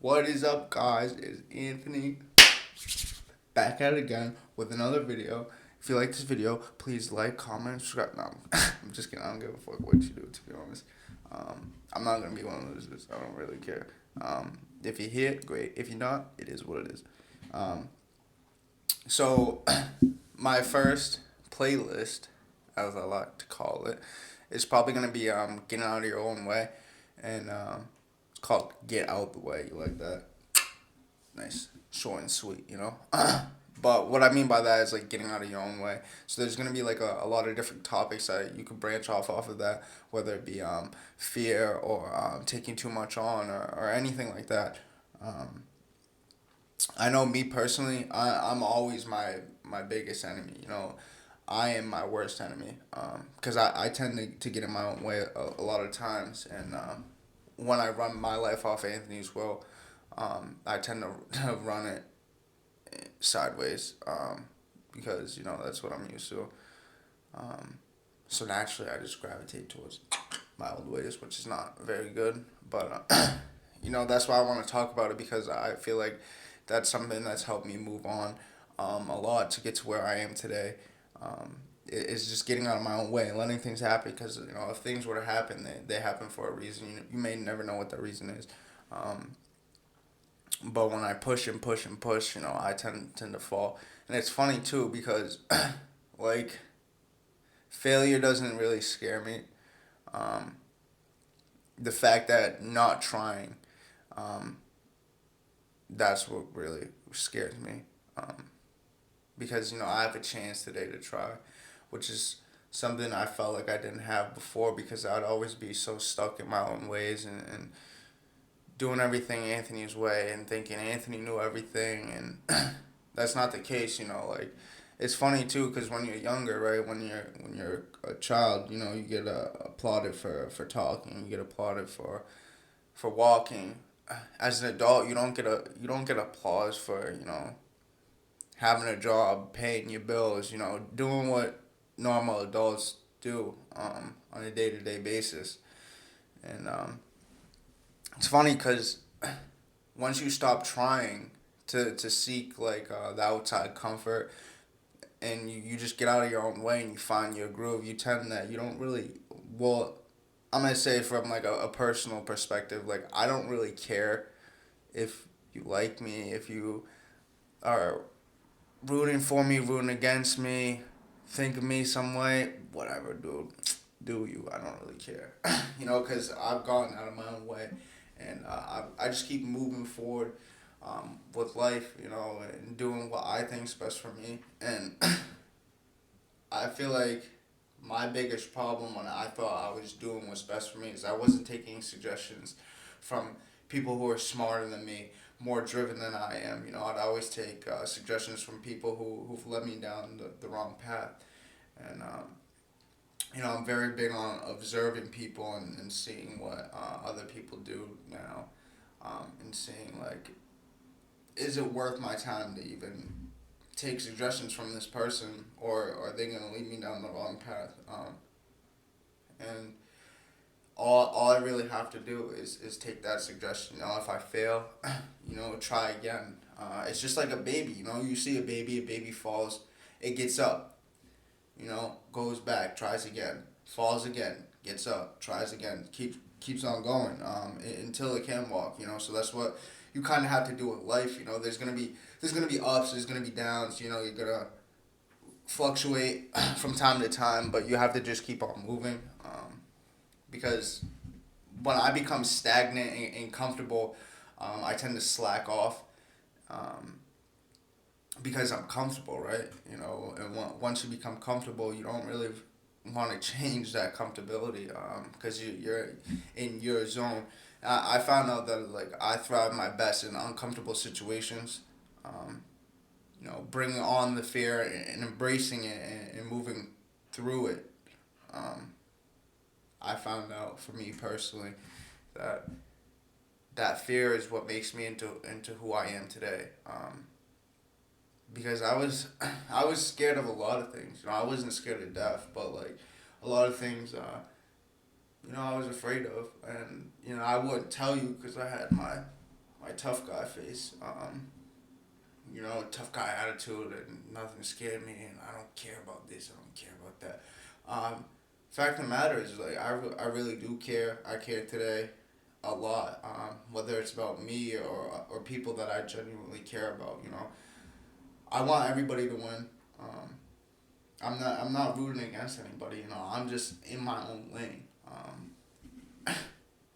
What is up, guys? It's Anthony back at it again with another video. If you like this video, please like, comment, subscribe. No, I'm just kidding. I don't give a fuck what you do, to be honest. I'm not gonna be one of those losers. I don't really care. If you're here, great. If you're not, it is what it is. So, my first playlist, as I like to call it, is probably gonna be "Getting Out of Your Own Way," and it's called "Get Out the Way." You like that? Nice, short and sweet, you know. But what I mean by that is like getting out of your own way. So there's gonna be like a lot of different topics that you could branch off of that, whether it be fear or taking too much on or anything like that. Um, I know me personally, I'm always my biggest enemy. You know, I am my worst enemy. Because I tend to get in my own way a lot of times, and when I run my life off Anthony's will, I tend to run it sideways, because you know that's what I'm used to. Um, so naturally, I just gravitate towards my old ways, which is not very good. But you know that's why I want to talk about it, because I feel like that's something that's helped me move on a lot to get to where I am today. It's just getting out of my own way and letting things happen, because you know if things were to happen, they happen for a reason. You may never know what that reason is. Um, but when I push and push and push, you know, I tend to fall. And it's funny too, because like failure doesn't really scare me. Um, the fact that not trying, um, that's what really scares me. Um, because you know I have a chance today to try, which is something I felt like I didn't have before, because I'd always be so stuck in my own ways, and doing everything Anthony's way and thinking Anthony knew everything, and that's not the case. You know, like it's funny too, because when you're younger, right, when you're a child, you know, you get applauded for talking, you get applauded for walking. As an adult, you don't get applause for, you know, having a job, paying your bills, you know, doing what normal adults do on a day to day basis. And it's funny because once you stop trying to seek like the outside comfort, and you just get out of your own way and you find your groove, you tend that you don't really, well, I'm gonna say from like a personal perspective, like I don't really care if you like me, if you are rooting for me, rooting against me, think of me some way, whatever, dude. Do you? I don't really care. You know, because I've gotten out of my own way, and I just keep moving forward with life, you know, and doing what I think's best for me. And I feel like my biggest problem when I thought I was doing what's best for me is I wasn't taking suggestions from people who are smarter than me, more driven than I am. You know, I'd always take suggestions from people who've led me down the wrong path. And, you know, I'm very big on observing people and seeing what other people do now, and seeing, like, is it worth my time to even take suggestions from this person, or are they going to lead me down the wrong path? And all I really have to do is take that suggestion. You know, if I fail, you know, try again. It's just like a baby. You know, you see a baby falls, it gets up. You know, goes back, tries again, falls again, gets up, tries again, keeps on going until it can walk. You know, so that's what you kind of have to do with life. You know, there's gonna be ups, there's gonna be downs. You know, you're gonna fluctuate from time to time, but you have to just keep on moving. Because when I become stagnant and comfortable, I tend to slack off, um, because I'm comfortable, right? You know, and once you become comfortable, you don't really want to change that comfortability, because you're in your zone. I found out that like I thrive my best in uncomfortable situations. Um, you know, bringing on the fear and embracing it, and moving through it. Um, I found out for me personally that that fear is what makes me into who I am today. Because I was scared of a lot of things. You know, I wasn't scared of death, but like a lot of things, you know, I was afraid of, and you know, I wouldn't tell you because I had my my tough guy face. Tough guy attitude and nothing scared me and I don't care about this, I don't care about that. Fact of the matter is like I really do care. I care today a lot. Whether it's about me or people that I genuinely care about. I want everybody to win. Um, I'm not rooting against anybody. I'm just in my own lane.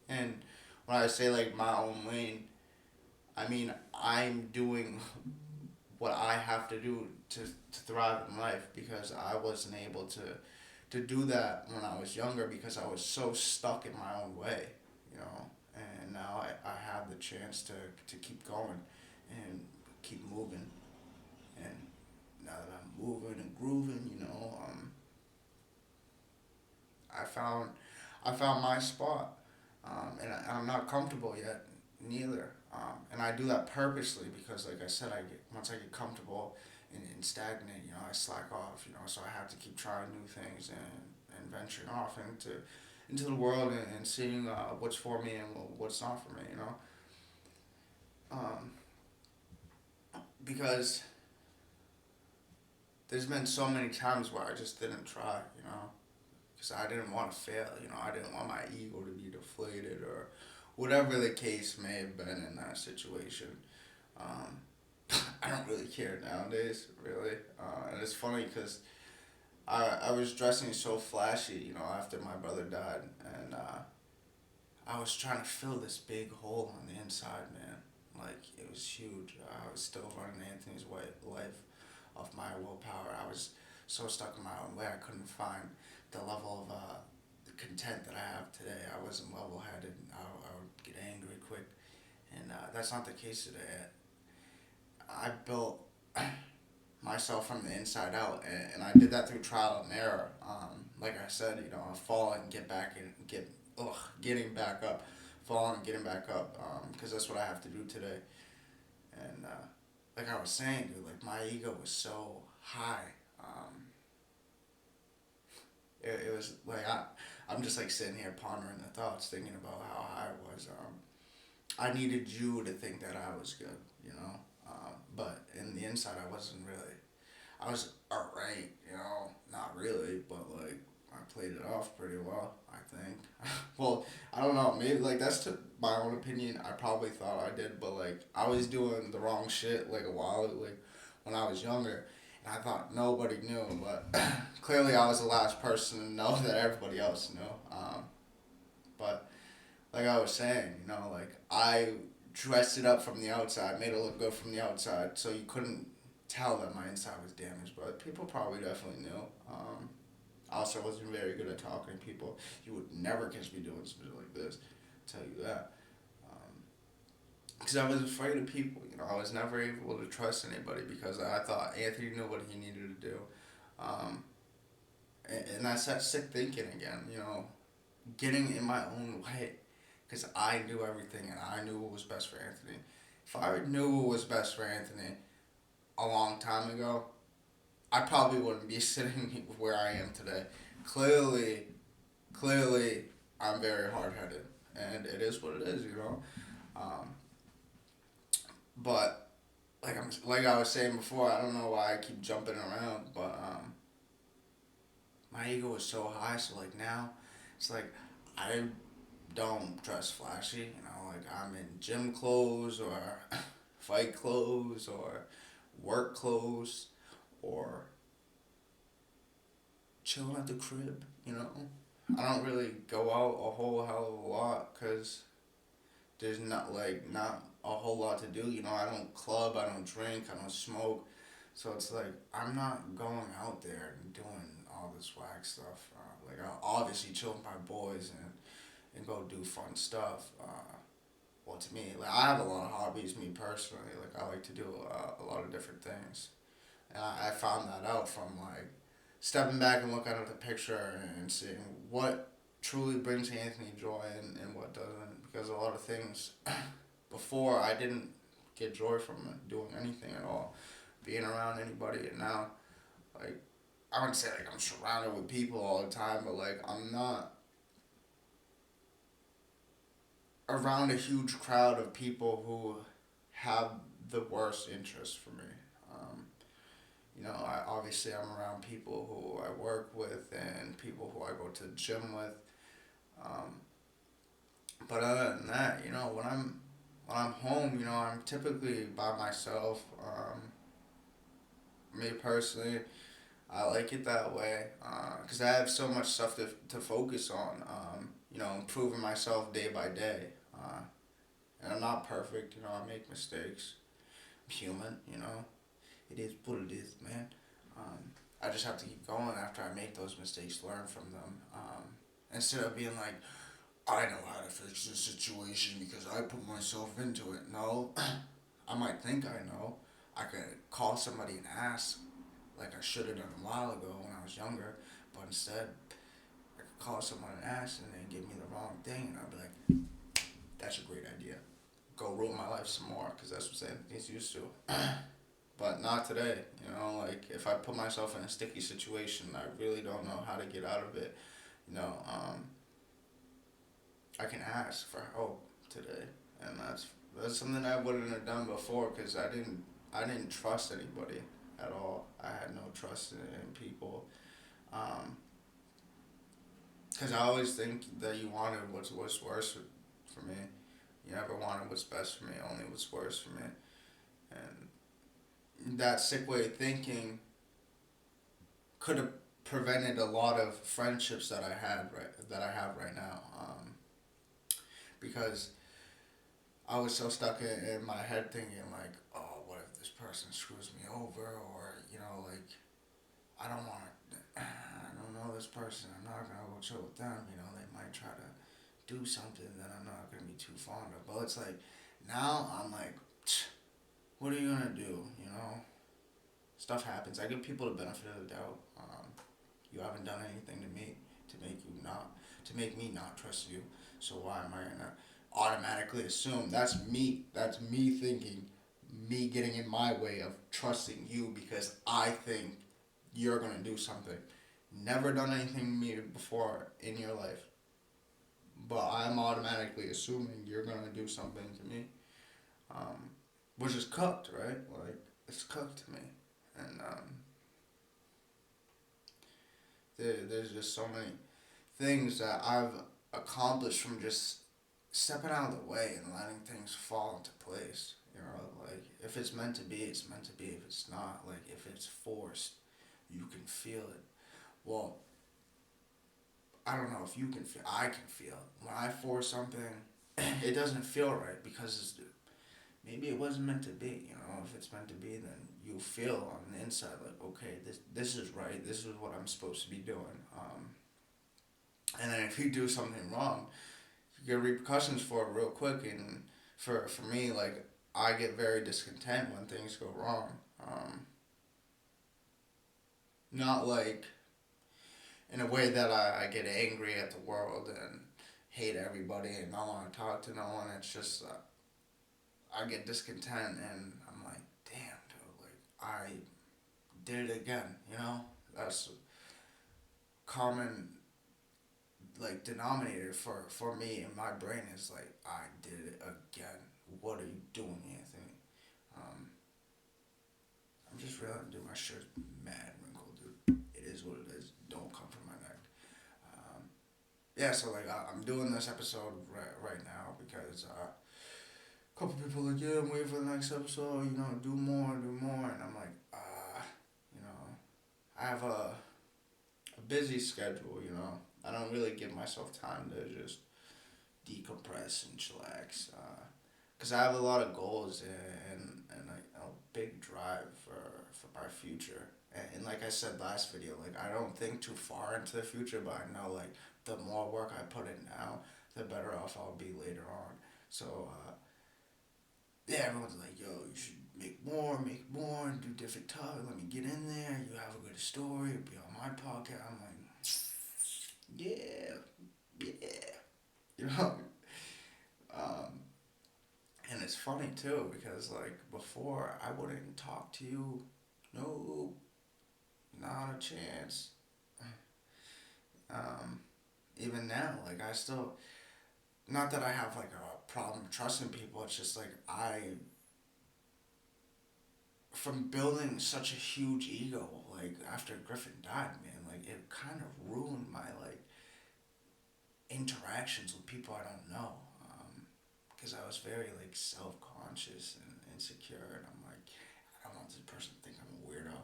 And when I say like my own lane, I mean I'm doing what I have to do to thrive in life because I wasn't able to do that when I was younger because I was so stuck in my own way, you know. And now I have the chance to keep going and keep moving. And now that I'm moving and grooving, I found my spot, I'm not comfortable yet, neither. And I do that purposely because, like I said, once I get comfortable and stagnant, I slack off. So I have to keep trying new things and venturing off into the world and seeing what's for me and what's not for me. Um, because there's been so many times where I just didn't try. Because I didn't want to fail. I didn't want my ego to be deflated or whatever the case may have been in that situation. Um, I don't really care nowadays, really. And it's funny because I was dressing so flashy, after my brother died, and I was trying to fill this big hole on the inside, man. Like, it was huge. I was still running Anthony's life off my willpower. I was so stuck in my own way, I couldn't find the level of content that I have today. I wasn't level headed. I would get angry quick. And that's not the case today. I built myself from the inside out, and I did that through trial and error. Like I said, I fall and get back and getting back up, falling and getting back up, because that's what I have to do today. And like I was saying, dude, like my ego was so high. It was like I'm just like sitting here pondering the thoughts, thinking about how high I was. I needed you to think that I was good, but in the inside, I wasn't really. I was alright, not really, but like I played it off pretty well, I think. Well, I don't know, maybe like that's to my own opinion. I probably thought I did, but like I was doing the wrong shit like a while, like when I was younger, and I thought nobody knew, but clearly I was the last person to know that everybody else knew. But like I was saying, like I dressed it up from the outside, made it look good from the outside, so you couldn't tell that my inside was damaged. But people probably definitely knew. I also wasn't very good at talking to people. You would never catch me doing something like this. I'll tell you that. Because I was afraid of people. I was never able to trust anybody because I thought Anthony knew what he needed to do. Um, and that's that sick thinking again. Getting in my own way because I knew everything and I knew what was best for Anthony. If I knew what was best for Anthony a long time ago, I probably wouldn't be sitting where I am today. Clearly, clearly, I'm very hard headed, and it is what it is. Um, but like I was saying before, I don't know why I keep jumping around, but my ego was so high. So like now, it's like I don't dress flashy. Like I'm in gym clothes or fight clothes or work clothes or chilling at the crib. I don't really go out a whole hell of a lot because there's not a whole lot to do. I don't club, I don't drink, I don't smoke. So it's like I'm not going out there and doing all this whack stuff. Like I obviously chill with my boys and go do fun stuff. Well, to me, like I have a lot of hobbies. Me personally, like I like to do a lot of different things, and I found that out from like stepping back and looking at the picture and seeing what truly brings Anthony joy and what doesn't. Because a lot of things before I didn't get joy from it, doing anything at all, being around anybody, and now like I wouldn't say like I'm surrounded with people all the time, but like I'm not around a huge crowd of people who have the worst interest for me. Um, I obviously I'm around people who I work with and people who I go to the gym with. Um, but other than that, when I'm home, I'm typically by myself. Me personally, I like it that way because I have so much stuff to focus on. Improving myself day by day. And I'm not perfect. I make mistakes. I'm human. It is what it is, man. I just have to keep going after I make those mistakes, learn from them. Instead of being like, I know how to fix this situation because I put myself into it. No, I might think I know. I could call somebody and ask, like I should have done a while ago when I was younger, but instead, I could call someone and ask and they give me the wrong thing, and I'd be like, that's a great idea. Go ruin my life some more because that's what Sandy's used to. But not today. Like if I put myself in a sticky situation, I really don't know how to get out of it. You know, um, I can ask for help today, and that's something I wouldn't have done before because I didn't trust anybody at all. I had no trust in people. Um, because I always think that you wanted what's worse for me. You never wanted what's best for me, only what's worse for me. And that sick way of thinking could have prevented a lot of friendships that I have right now. Because I was so stuck in my head thinking like, oh, what if this person screws me over, or like I don't want to. I don't know this person. I'm not gonna go chill with them. They might try to do something that I'm not gonna be too fond of. But it's like now I'm like, what are you gonna do? Stuff happens. I give people the benefit of the doubt. You haven't done anything to me to make me not trust you. So why am I gonna automatically assume That's me thinking, me getting in my way of trusting you because I think you're gonna do something. Never done anything to me before in your life, but I'm automatically assuming you're gonna do something to me, um, which is cooked, right? Like it's cooked to me, and there's just so many things that I've accomplished from just stepping out of the way and letting things fall into place. Like if it's meant to be, it's meant to be. If it's not, like if it's forced, you can feel it. Well, I don't know if you can feel. I can feel it. When I force something, it doesn't feel right because maybe it wasn't meant to be. If it's meant to be, then you feel on the inside like, okay, this is right. This is what I'm supposed to be doing. And then if you do something wrong, you get repercussions for it real quick. And for me, like I get very discontent when things go wrong. Not like in a way that I get angry at the world and hate everybody and not want to talk to no one. It's just I get discontent and I'm like, damn, dude, like I did it again. That's a common like denominator for me in my brain is like I did it again. What are you doing, Anthony? Um, I'm just realizing, dude, my shirt's mad wrinkled, dude. It is what it is. Don't come for my neck. Um, yeah, so like I'm doing this episode right now because a couple people like, yeah, I'm waiting for the next episode. Do more, and I'm like, you know, I have a busy schedule. I don't really give myself time to just decompress and chillax. Because I have a lot of goals and like a big drive for my future. And like I said last video, like I don't think too far into the future, but I know like the more work I put in now, the better off I'll be later on. So yeah, everyone's like, yo, you should make more, and do different topics. Let me get in there. You have a good story. Be on my podcast. I'm like, yeah, yeah, you know. Um, and it's funny too because like before I wouldn't talk to you. No, not a chance. Um, Even now, like I still, not that I have like problem trusting people. It's just like from building such a huge ego, like after Griffin died, man, like it kind of ruined my like interactions with people I don't know. Because I was very like self conscious and insecure, and I'm like, I don't want this person to think I'm a weirdo.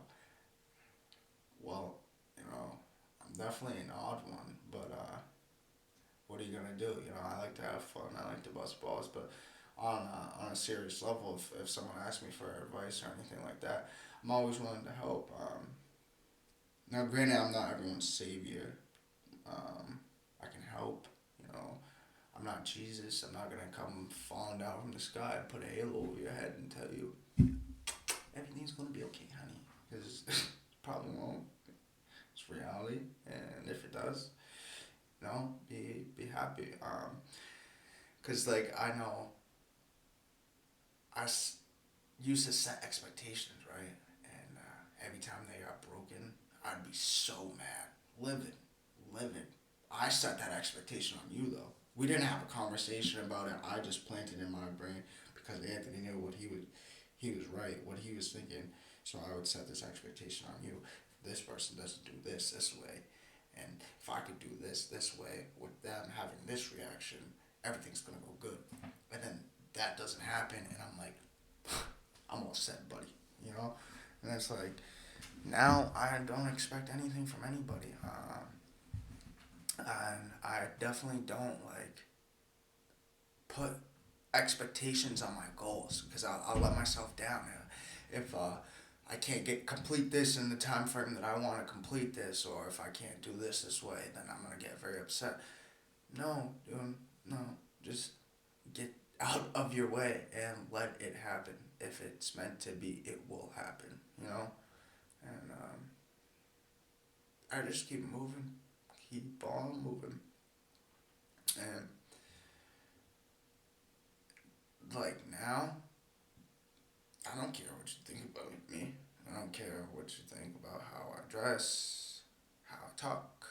Well, you know, I'm definitely an odd one, but what are you gonna do? You know, I like to have fun. I like to bust balls, but on a serious level, if someone asks me for advice or anything like that, I'm always willing to help. Now, granted, I'm not everyone's savior. I can help. You know, I'm not Jesus. I'm not gonna come falling down from the sky and put a halo over your head and tell you everything's gonna be okay, honey. Because probably won't. It's reality, and if it does, you know, be happy. Cause like I know used to set expectations, right? And every time they got broken, I'd be so mad, livid, livid. I set that expectation on you though. We didn't have a conversation about it. I just planted in my brain because Anthony knew what he was right, what he was thinking. So I would set this expectation on you. If this person doesn't do this way, and if I could do this way with them having this reaction, everything's gonna go good. And then that doesn't happen, and I'm like, I'm all set, buddy. You know, and it's like now I don't expect anything from anybody. And I definitely don't like put expectations on my goals because I'll let myself down if I can't get complete this in the time frame that I want to complete this, or if I can't do this way, then I'm gonna get very upset. No, dude, no, just get out of your way and let it happen. If it's meant to be, it will happen. You know, and I just keep on moving, and like now, I don't care what you think about me. I don't care what you think about how I dress, how I talk.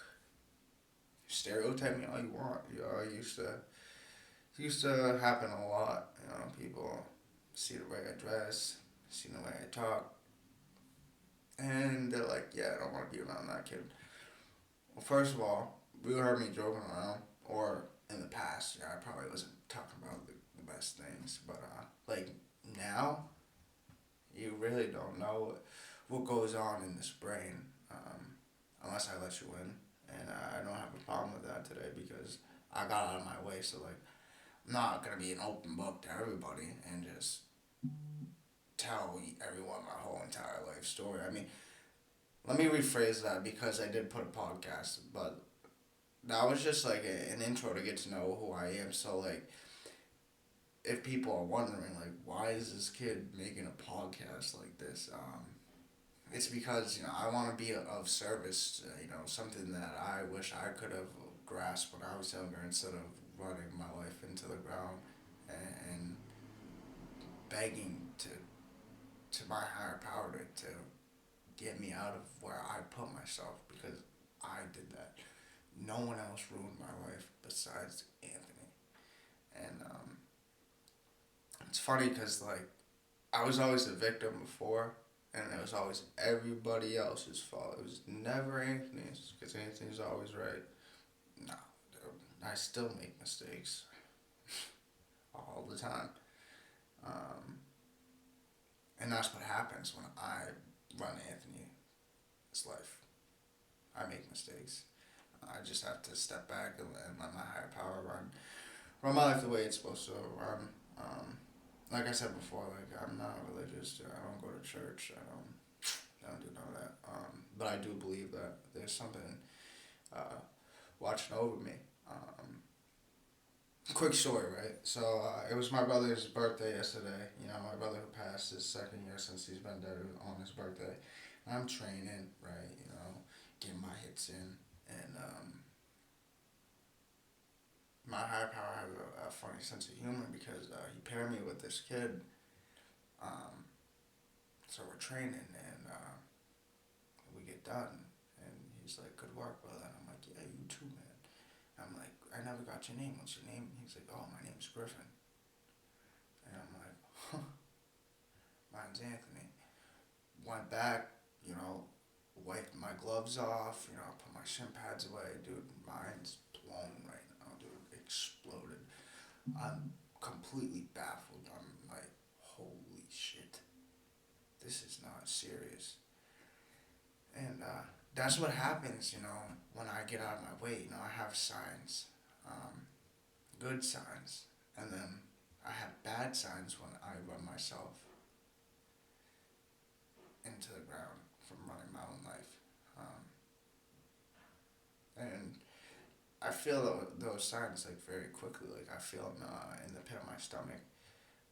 Stereotype me all you want. You know, used to happen a lot. You know, people see the way I dress, see the way I talk, and they're like, "Yeah, I don't want to be around that kid." Well, first of all, you heard me joking around, or in the past, yeah, I probably wasn't talking about the best things, but like now, you really don't know what goes on in this brain unless I let you in, and I don't have a problem with that today because I got out of my way. So like, I'm not gonna be an open book to everybody and just tell everyone my whole entire life story. I mean, let me rephrase that because I did put a podcast, but that was just like an intro to get to know who I am. So like, if people are wondering like, why is this kid making a podcast like this? It's because you know I want to be of service. You know, something that I wish I could have grasped when I was younger instead of running my life into the ground and begging to my higher power to get me out of where I put myself because I did that. No one else ruined my life besides Anthony. And it's funny because like I was always the victim before, and it was always everybody else's fault. It was never Anthony's because Anthony's always right. No, dude, I still make mistakes all the time. Um, and that's what happens when I run Anthony's life. I make mistakes. I just have to step back and let my higher power run my life the way it's supposed to run. Like I said before, like I'm not religious. I don't go to church. I don't do none of that. But I do believe that there's something uh, watching over me. Quick story, right? So it was my brother's birthday yesterday. You know, my brother who passed his second year since he's been dead on his birthday. I'm training, right? You know, getting my hits in, and my higher power has a funny sense of humor because he paired me with this kid. Um, so we're training, and we get done, and he's like, "Good work, brother." And I'm like, "Yeah, you too, man." I'm like, "I never got your name. What's your name?" And he's like, "Oh, my name's Griffin." signs, Anthony. Went back, you know, wiped my gloves off, you know, put my shin pads away, dude. Mine's blown right now, dude. Exploded. I'm completely baffled. I'm like, holy shit, this is not serious. And that's what happens, you know, when I get out of my way. You know, I have signs, um, good signs, and then I have bad signs when I run myself into the ground from running my own life. And I feel those signs like very quickly. Like I feel them in the pit of my stomach,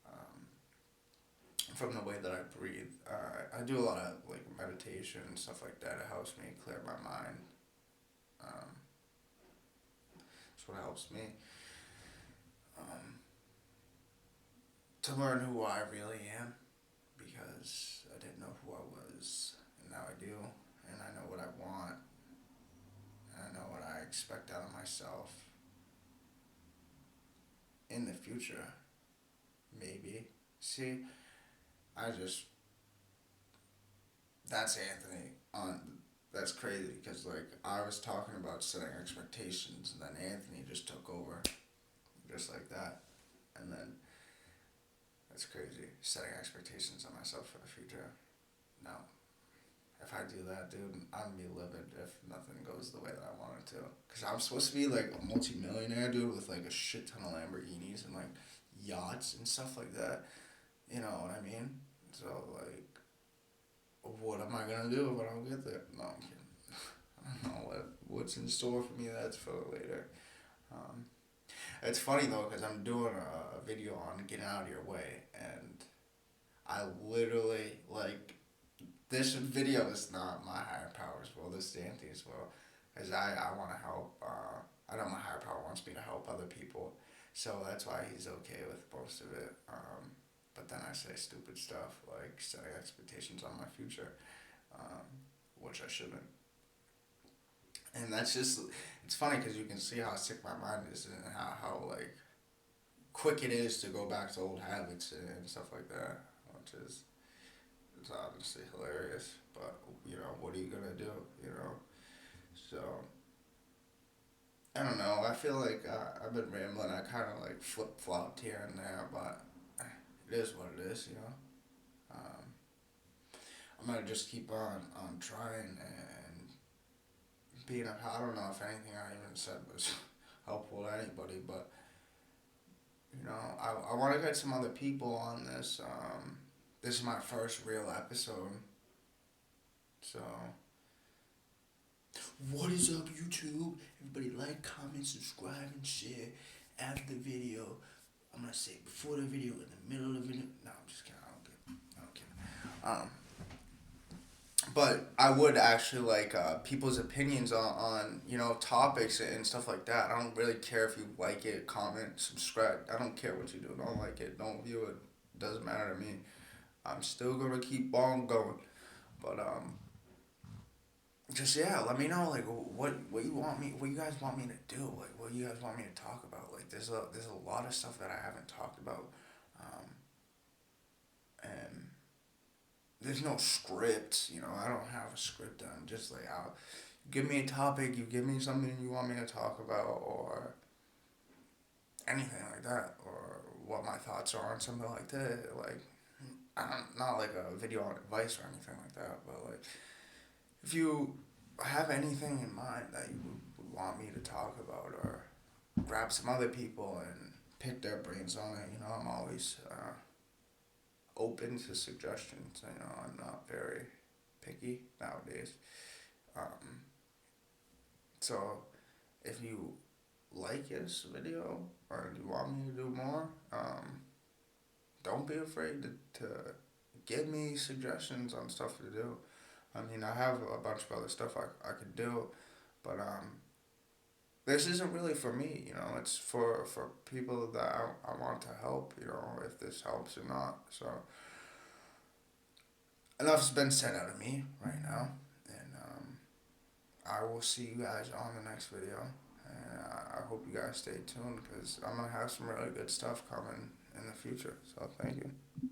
um, from the way that I breathe. I do a lot of like meditation and stuff like that. It helps me clear my mind. Um, it's what helps me to learn who I really am, because I didn't know who I was, and now I do, and I know what I want, and I know what I expect out of myself in the future. Maybe. See, I just that's Anthony on. That's crazy because like I was talking about setting expectations, and then Anthony just took over, just like that, and then that's crazy. Setting expectations on myself for the future. No, if I do that, dude, I'm gonna be livid if nothing goes the way that I want it to. Cause I'm supposed to be like a multi-millionaire, dude, with like a shit ton of Lamborghinis and like yachts and stuff like that. You know what I mean? So like, what am I gonna do if I don't get there? No, I'm kidding. I don't know what's in store for me. That's for later. Um, it's funny though, cause I'm doing a video on getting out of your way, and I literally like this video is not my higher power's will. This is Anthony's will, cause I want to help. I know my higher power wants me to help other people, so that's why he's okay with most of it. But then I say stupid stuff like setting expectations on my future, um, which I shouldn't. And that's just, it's funny because you can see how sick my mind is, and how like quick it is to go back to old habits and stuff like that, which is, it's obviously hilarious. But you know, what are you gonna do? You know, so I don't know. I feel like I've been rambling. I kind of like flip flopped here and there, but it is what it is. You know, um, I'm gonna just keep on trying and being a. I don't know if anything I even said was helpful to anybody, but you know, I want to get some other people on this. This is my first real episode, so what is up, YouTube? Everybody like, comment, subscribe, and share after the video. I'm gonna say before the video, in the middle of the video. No, I'm just kidding. I don't care. But I would actually like people's opinions on you know topics and stuff like that. I don't really care if you like it, comment, subscribe. I don't care what you do. Don't like it, don't view it. Doesn't matter to me. I'm still gonna keep on going. But just yeah, let me know like what you want me, what you guys want me to do, like what you guys want me to talk about. Like there's a lot of stuff that I haven't talked about, um, and there's no script. You know, I don't have a script. I'm just like, I'll give me a topic. You give me something you want me to talk about, or anything like that, or what my thoughts are on something like that. Like, I don't not like a video on advice or anything like that, but like if you have anything in mind that you would want me to talk about, or grab some other people and pick their brains on it, you know, I'm always open to suggestions. You know, I'm not very picky nowadays. Um, so if you like this video or you want me to do more, don't be afraid to give me suggestions on stuff to do. I mean, I have a bunch of other stuff I could do, but this isn't really for me, you know, it's for people that I want to help, you know, if this helps or not. So enough's been said out of me right now, and I will see you guys on the next video, and I hope you guys stay tuned because I'm gonna have some really good stuff coming in the future. So thank you.